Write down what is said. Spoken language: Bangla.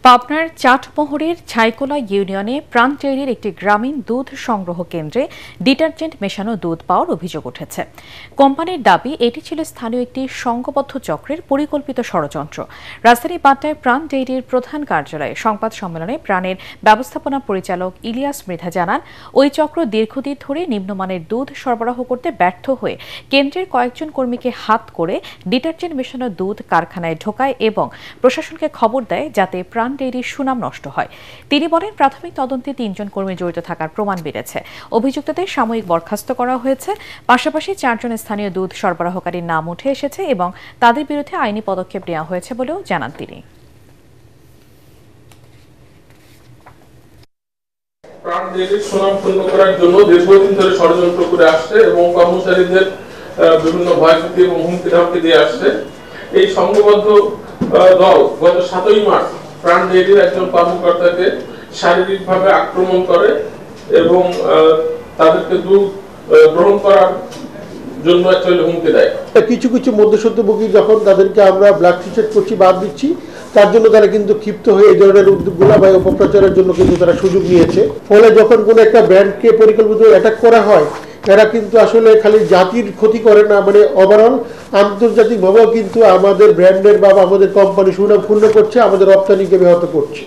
পাবনার চাটমোহরের ছাইকোলা ইউনিয়নে প্রাণ ডেইরির একটি গ্রামীণ দুধ সংগ্রহ কেন্দ্রে ডিটারজেন্ট মেশানো দুধ পাওয়ার অভিযোগ উঠেছে। কোম্পানির দাবি এটি ছিল স্থানীয় একটি সংঘবদ্ধ চক্রের পরিকল্পিত ষড়যন্ত্র। রাজধানীর পাটনায় প্রাণ ডেইরির প্রধান কার্যালয়ে সংবাদ সম্মেলনে প্রাণের ব্যবস্থাপনা পরিচালক ইলিয়াস মৃধা জানান, ওই চক্র দীর্ঘদিন ধরে নিম্নমানের দুধ সরবরাহ করতে ব্যর্থ হয়ে কেন্দ্রের কয়েকজন কর্মীকে হাত করে ডিটারজেন্ট মেশানো দুধ কারখানায় ঢোকায় এবং প্রশাসনকে খবর দেয় যাতে প্রাণ ডেইরির সুনাম নষ্ট হয়। তিনি বলেন, প্রাথমিক তদন্তে ৩ জন কর্মী জড়িত থাকার প্রমাণ বেড়েছে। অভিযুক্তদের সাময়িক বরখাস্ত করা হয়েছে। পাশাপাশি ৪ জন স্থানীয় দুধ সরবরাহকারীর নাম উঠে এসেছে এবং তাদের বিরুদ্ধে আইনি পদক্ষেপ নেওয়া হয়েছে বলেও জানান তিনি। প্রাণ ডেইরির সুনাম ক্ষুণ্ণ করার জন্য দীর্ঘদিন ধরে ষড়যন্ত্র করে আসছে এবং কর্মচারীদের বিভিন্ন ভয়ভীতি এবং হুমকি ধামকি দিয়ে আসছে। এই সংঘবদ্ধ দল গত ৭ই মার্চ প্রাণ ডেইরির একজন কর্মকর্তাকে শারীরিকভাবে আক্রমণ করে এবং তাদেরকে দুধ গ্রহণ করার জন্য অ্যাকচুয়ালি হুমকি দেয়। কিছু কিছু মধ্যস্বত্বভোগী যখন তাদেরকে আমরা ব্ল্যাক লিস্টেড করছি, বাদ দিচ্ছি, তার জন্য তারা কিন্তু ক্ষিপ্ত হয়ে এই ধরনের উদ্যোগগুলো বা অপপ্রচারের জন্য কিন্তু তারা সুযোগ নিয়েছে। ফলে যখন কোনো একটা ব্র্যান্ডকে পরিকল্পিত অ্যাটাক করা হয়, এরা কিন্তু আসলে খালি জাতির ক্ষতি করে না, মানে ওভারঅল আন্তর্জাতিকভাবেও কিন্তু আমাদের ব্র্যান্ডের বা আমাদের কোম্পানি সুনাম ক্ষুণ্ণ করছে, আমাদের রপ্তানিকে ব্যাহত করছে।